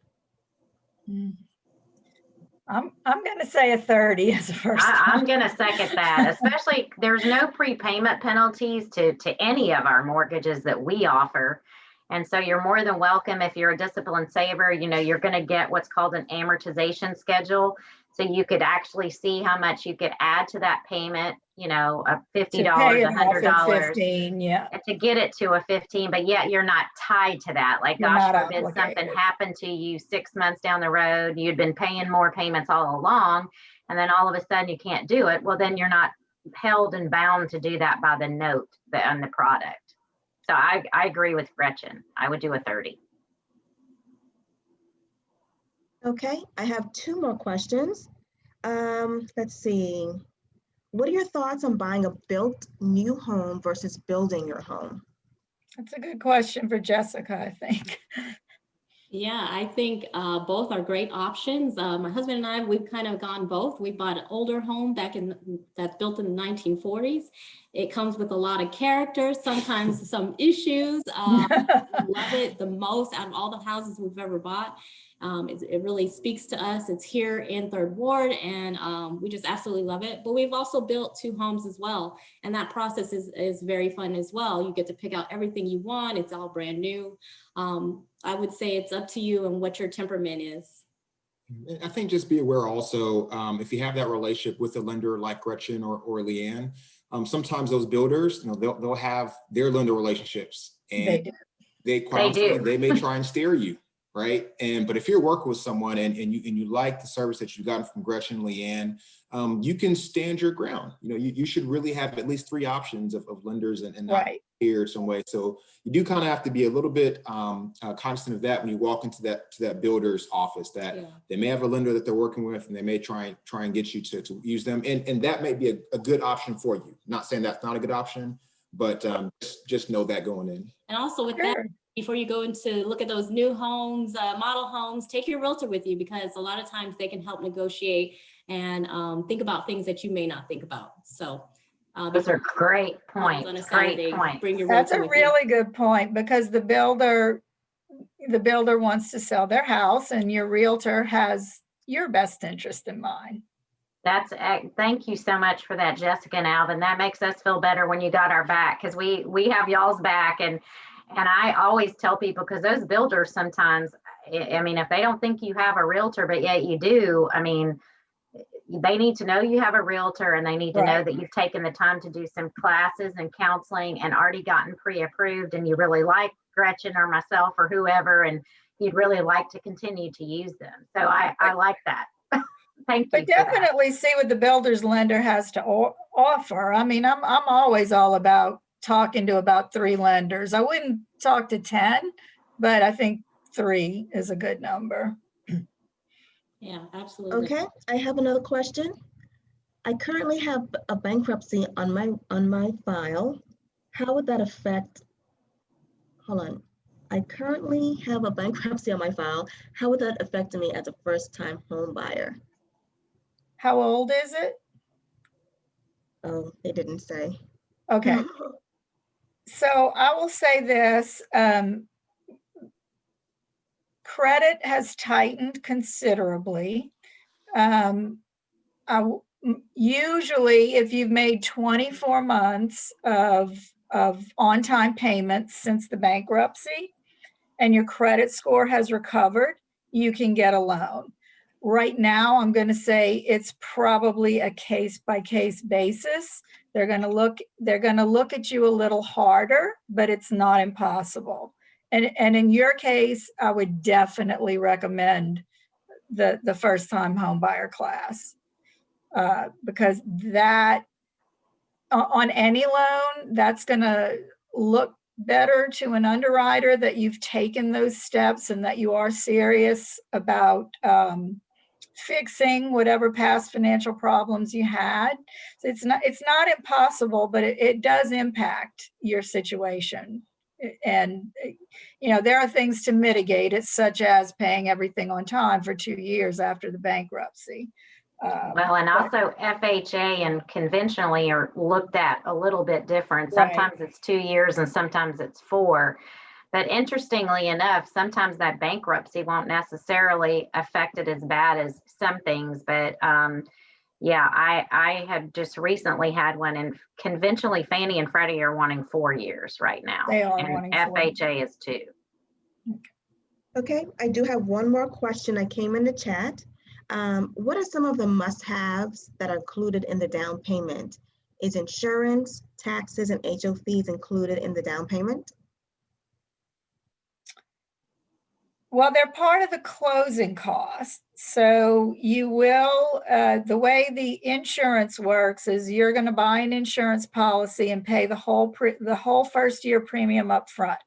I'm going to say a 30 as a first time. I'm going to second that, especially there's no prepayment penalties to any of our mortgages that we offer. And so you're more than welcome, if you're a disciplined saver, you know, you're going to get what's called an amortization schedule. So you could actually see how much you could add to that payment, you know, a $50, $100, 15, yeah. and to get it to a 15, but yet you're not tied to that. Like, You're gosh not forbid something obligated. happened to you 6 months down the road, you'd been paying more payments all along, and then all of a sudden you can't do it. Well, then you're not held and bound to do that by the note on the product. So I agree with Gretchen. I would do a 30. Okay, I have two more questions. Let's see. What are your thoughts on buying a built new home versus building your home? That's a good question for Jessica, I think. Yeah, I think both are great options. My husband and I, we've kind of gone both. We bought an older home that's built in the 1940s. It comes with a lot of character, sometimes some issues. We love it the most out of all the houses we've ever bought. It really speaks to us. It's here in 3rd Ward, and we just absolutely love it. But we've also built 2 homes as well. And that process is very fun as well. You get to pick out everything you want. It's all brand new. I would say it's up to you and what your temperament is. I think just be aware also, if you have that relationship with a lender like Gretchen or Leanne, sometimes those builders, you know, they'll have their lender relationships, and they may try and steer you, right? But if you're working with someone and you like the service that you've gotten from Gretchen and Leanne, you can stand your ground. You know, you should really have at least 3 options of lenders and not here some way. So you do kind of have to be a little bit cognizant of that when you walk into that builder's office, that they may have a lender that they're working with, and they may try and get you to use them. And that may be a good option for you. Not saying that's not a good option, but just know that going in. And also with that, before you go into look at those new homes, model homes, take your realtor with you, because a lot of times they can help negotiate and think about things that you may not think about. So those are great points. On a Saturday, great point. Bring your That's a realtor with really good point, because the builder wants to sell their house, and your realtor has your best interest in mind. Thank you so much for that, Jessica and Alvin. That makes us feel better when you got our back, because we have y'all's back. And I always tell people, because those builders sometimes, I mean, if they don't think you have a realtor, but yet you do, I mean, they need to know you have a realtor, and they need to know that you've taken the time to do some classes and counseling and already gotten pre-approved, and you really like Gretchen or myself or whoever, and you'd really like to continue to use them. So I like that. Thank you. But definitely see what the builder's lender has to offer. I mean, I'm always all about talking to about 3 lenders. I wouldn't talk to 10, but I think 3 is a good number. Yeah, absolutely. Okay, I have another question. I currently have a bankruptcy on my file. How would that affect, hold on. I currently have a bankruptcy on my file. How would that affect me as a first-time home buyer? How old is it? Oh, they didn't say. Okay. So I will say this, credit has tightened considerably. Usually, if you've made 24 months of on-time payments since the bankruptcy and your credit score has recovered, you can get a loan. Right now, I'm going to say it's probably a case-by-case basis. They're going to look at you a little harder, but it's not impossible. And in your case, I would definitely recommend the first-time home buyer class. Because that, on any loan, that's going to look better to an underwriter that you've taken those steps and that you are serious about fixing whatever past financial problems you had. So it's not impossible, but it does impact your situation. And there are things to mitigate it, such as paying everything on time for 2 years after the bankruptcy. Well, and also FHA and conventionally are looked at a little bit different. Sometimes it's 2 years and sometimes it's 4. But interestingly enough, sometimes that bankruptcy won't necessarily affect it as bad as some things. But yeah, I had just recently had one, and conventionally Fannie and Freddie are wanting 4 years right now. They are and wanting FHA is 2. Okay, I do have one more question that came in the chat. What are some of the must-haves that are included in the down payment? Is insurance, taxes, and HO fees included in the down payment? Well, they're part of the closing costs. So you will, the way the insurance works is you're going to buy an insurance policy and pay the whole first year premium up front.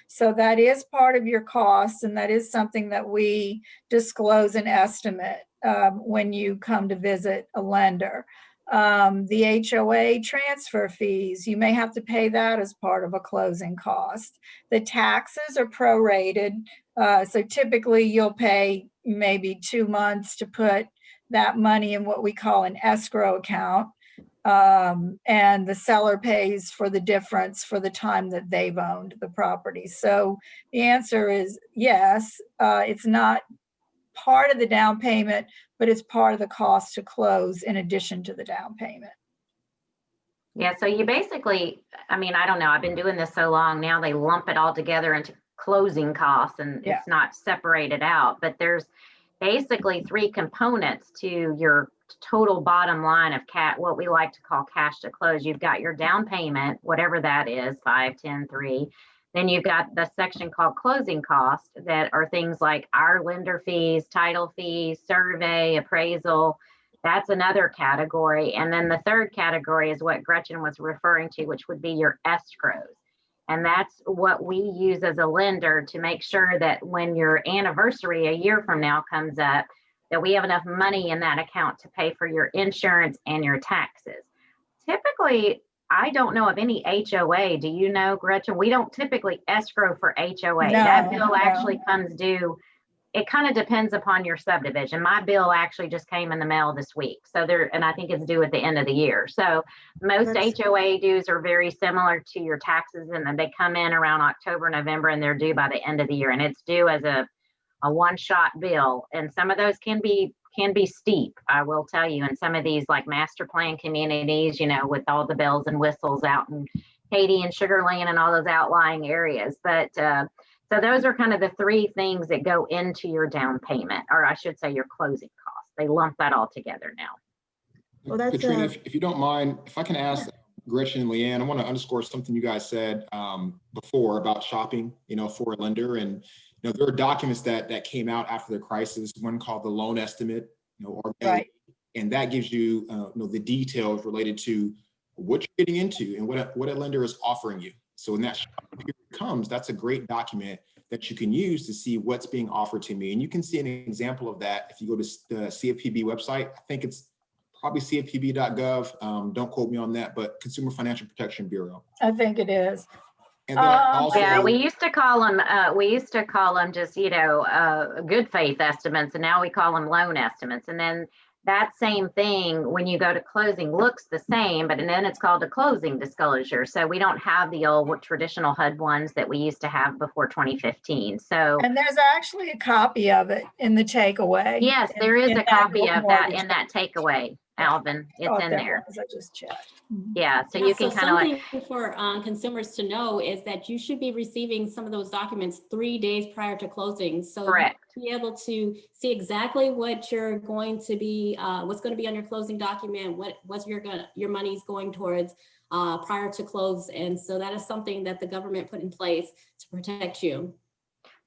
So that is part of your cost, and that is something that we disclose an estimate when you come to visit a lender. The HOA transfer fees, you may have to pay that as part of a closing cost. The taxes are prorated. So typically you'll pay maybe 2 months to put that money in what we call an escrow account. And the seller pays for the difference for the time that they've owned the property. So the answer is yes, it's not part of the down payment, but it's part of the cost to close in addition to the down payment. Yeah, so you basically, I mean, I don't know, I've been doing this so long now, they lump it all together into closing costs, and it's not separated out, but there's basically 3 components to your total bottom line of what we like to call cash to close. You've got your down payment, whatever that is, 5, 10, 3. Then you've got the section called closing costs that are things like our lender fees, title fees, survey, appraisal. That's another category. And then the third category is what Gretchen was referring to, which would be your escrows. And that's what we use as a lender to make sure that when your anniversary a year from now comes up, that we have enough money in that account to pay for your insurance and your taxes. Typically, I don't know of any HOA. Do you know, Gretchen? We don't typically escrow for HOA. No, that bill actually comes due. It kind of depends upon your subdivision. My bill actually just came in the mail this week. So and I think it's due at the end of the year. So most HOA dues are very similar to your taxes, and then they come in around October, November, and they're due by the end of the year. And it's due as a one-shot bill. And some of those can be steep, I will tell you. And some of these like master plan communities, with all the bells and whistles out in Katy and Sugar Land and all those outlying areas. But so those are kind of the 3 things that go into your down payment, or I should say your closing costs. They lump that all together now. Well, that's Katrina, if you don't mind, if I can ask Gretchen and Leanne, I want to underscore something you guys said before about shopping, for a lender. And there are documents that came out after the crisis, one called the loan estimate, or and that gives you the details related to what you're getting into and what a lender is offering you. So when that shopping period comes, that's a great document that you can use to see what's being offered to me. And you can see an example of that if you go to the CFPB website. I think it's probably cfpb.gov. Don't quote me on that, but Consumer Financial Protection Bureau. I think it is. And then also, yeah, we used to call them just, good faith estimates, and now we call them loan estimates. And then that same thing, when you go to closing, looks the same, but then it's called a closing disclosure. So we don't have the old traditional HUD ones that we used to have before 2015. So, And there's actually a copy of it in the takeaway. yes, there is in a copy of that mortgage in that takeaway, Alvin. It's thought in there there. was, I just checked. Mhm. Yeah, so Yeah, you can kind of like, something for consumers to know is that you should be receiving some of those documents 3 days prior to closing. So correct. be able to see exactly what you're going to be, what's going to be on your closing document, what's your money's going towards prior to close. And so that is something that the government put in place to protect you.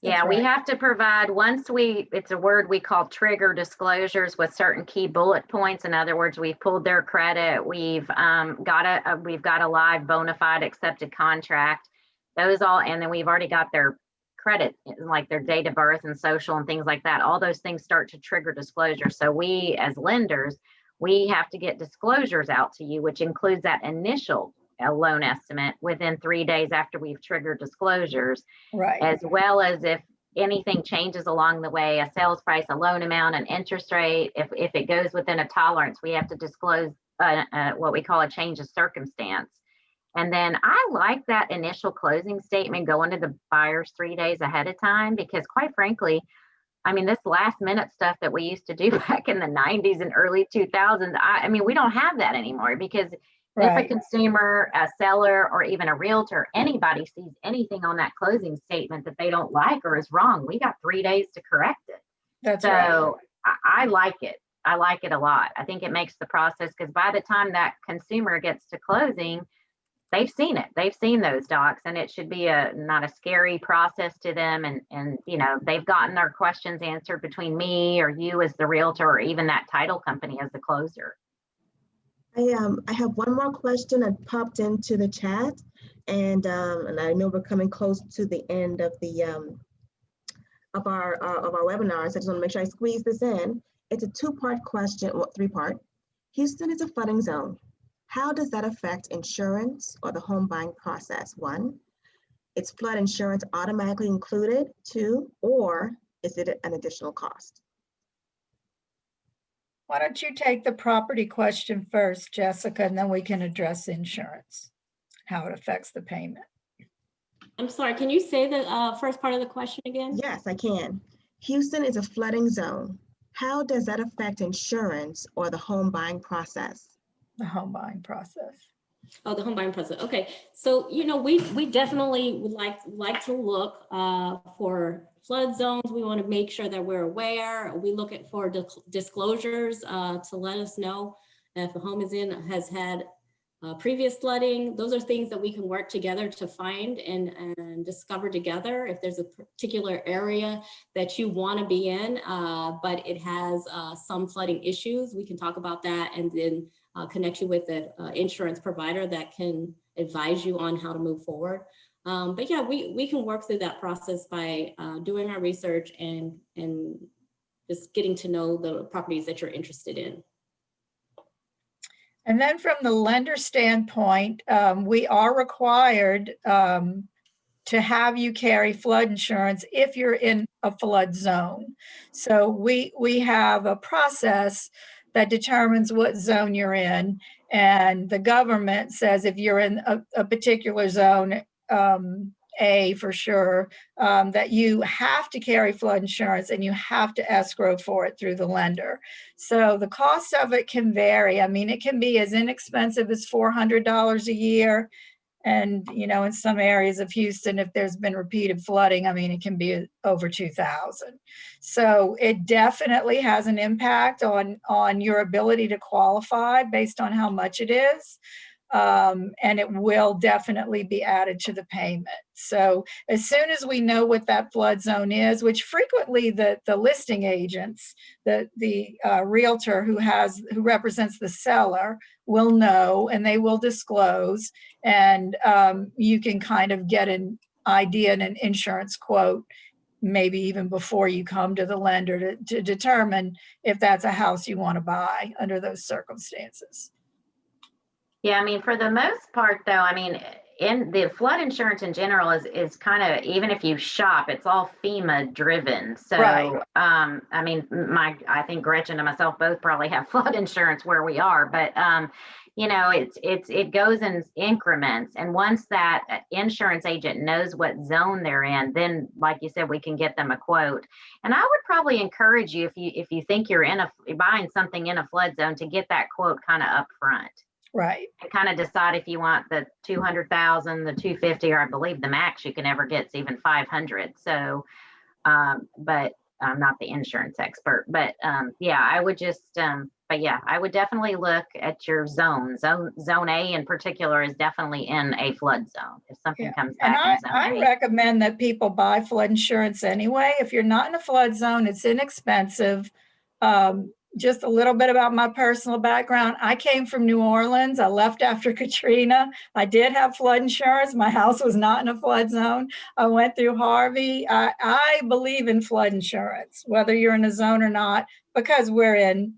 Yeah, That's we right. have to provide, it's a word we call trigger disclosures with certain key bullet points. In other words, we've pulled their credit, we've got a live bona fide accepted contract, those all, and then we've already got their credit, like their date of birth and social and things like that. All those things start to trigger disclosure. So we, as lenders, we have to get disclosures out to you, which includes that initial loan estimate within 3 days after we've triggered disclosures, Right. as well as if anything changes along the way, a sales price, a loan amount, an interest rate, if it goes within a tolerance, we have to disclose what we call a change of circumstance. And then I like that initial closing statement going to the buyers 3 days ahead of time, because quite frankly, I mean, this last minute stuff that we used to do back in the 90s and early 2000s, I mean, we don't have that anymore, because if a Right. consumer, a seller, or even a realtor, anybody sees anything on that closing statement that they don't like or is wrong, we got 3 days to correct it. That's right. So I like it. I like it a lot. I think it makes the process, because by the time that consumer gets to closing, they've seen it. They've seen those docs, and it should be not a scary process to them. And you know, they've gotten their questions answered between me or you as the realtor, or even that title company as the closer. I have one more question that popped into the chat, and I know we're coming close to the end of our webinar, so I just want to make sure I squeeze this in. It's a two-part question, well, three-part. Houston is a flooding zone. How does that affect insurance or the home buying process? 1, is flood insurance automatically included? 2, or is it an additional cost? Why don't you take the property question first, Jessica, and then we can address insurance, how it affects the payment. I'm sorry, can you say the first part of the question again? Yes, I can. Houston is a flooding zone. How does that affect insurance or the home buying process? The home buying process. Oh, the home buying process. Okay, so you know, we definitely would like to look for flood zones. We want to make sure that we're aware. We look at for disclosures to let us know if a home has had previous flooding. Those are things that we can work together to find and discover together. If there's a particular area that you want to be in, but it has some flooding issues, we can talk about that and then connect you with an insurance provider that can advise you on how to move forward. But yeah, we can work through that process by doing our research and just getting to know the properties that you're interested in. And then from the lender standpoint, we are required to have you carry flood insurance if you're in a flood zone. So we have a process that determines what zone you're in. And the government says if you're in a particular zone, A for sure, that you have to carry flood insurance and you have to escrow for it through the lender. So the cost of it can vary. I mean, it can be as inexpensive as $400 a year. And, you know, in some areas of Houston, if there's been repeated flooding, I mean, it can be over 2,000. So it definitely has an impact on your ability to qualify based on how much it is. And it will definitely be added to the payment. So as soon as we know what that flood zone is, which frequently the listing agents, the realtor who represents the seller will know, and they will disclose, and you can kind of get an idea and an insurance quote maybe even before you come to the lender to determine if that's a house you want to buy under those circumstances. Yeah, I mean, for the most part, though, I mean, in the flood insurance in general is kind of, even if you shop, it's all FEMA driven. So, Right. I mean, I think Gretchen and myself both probably have flood insurance where we are, but, you know, it goes in increments. And once that insurance agent knows what zone they're in, then like you said, we can get them a quote. And I would probably encourage you, if you think you're buying something in a flood zone, to get that quote kind of upfront. Right. And kind of decide if you want the 200,000, the 250, or I believe the max you can ever get is even 500. So, but I'm not the insurance expert, but yeah, I would just, but yeah, I would definitely look at your zone. Zone A in particular is definitely in a flood zone. If something comes And back in zone I A. recommend that people buy flood insurance anyway. If you're not in a flood zone, it's inexpensive. Just a little bit about my personal background. I came from New Orleans. I left after Katrina. I did have flood insurance. My house was not in a flood zone. I went through Harvey. I believe in flood insurance, whether you're in a zone or not, because we're in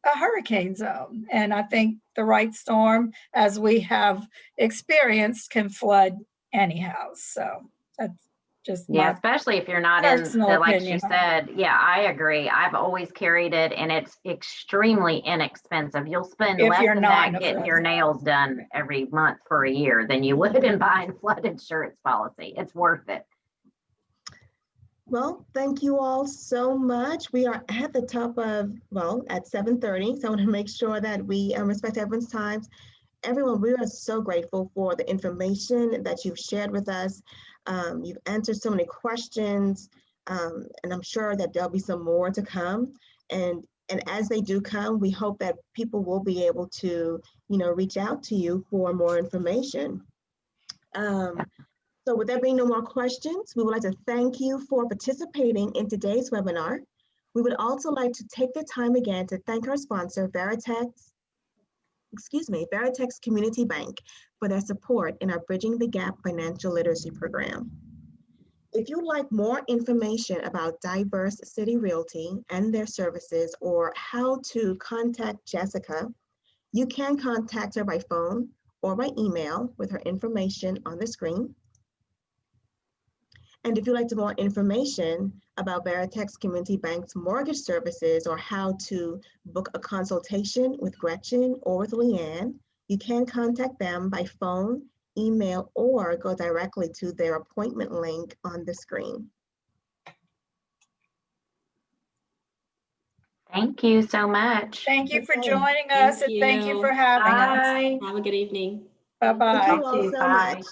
a hurricane zone. And I think the right storm, as we have experienced, can flood any house. So that's just Yeah, my especially if you're not in personal the, like opinion. she said, yeah, I agree. I've always carried it, and it's extremely inexpensive. You'll spend If less you're than not in that a getting flood your zone. nails done every month for a year than you would in buying flood insurance policy. It's worth it. Well, thank you all so much. We are at the top of, well, at 7:30. So I want to make sure that we respect everyone's times. Everyone, we are so grateful for the information that you've shared with us. You've answered so many questions, and I'm sure that there'll be some more to come. And as they do come, we hope that people will be able to, reach out to you for more information. So with there being no more questions, we would like to thank you for participating in today's webinar. We would also like to take the time again to thank our sponsor, Veritex Community Bank, for their support in our Bridging the Gap Financial Literacy Program. If you'd like more information about Diverse City Realty and their services, or how to contact Jessica, you can contact her by phone or by email with her information on the screen. And if you'd like more information about Veritex Community Bank's mortgage services, or how to book a consultation with Gretchen or with Leanne, you can contact them by phone, email, or go directly to their appointment link on the screen. Thank you so much. Thank you for Okay. joining us, and thank you for having us. Bye. Have a good evening. Bye-bye. Thank you all You too. so Bye. much.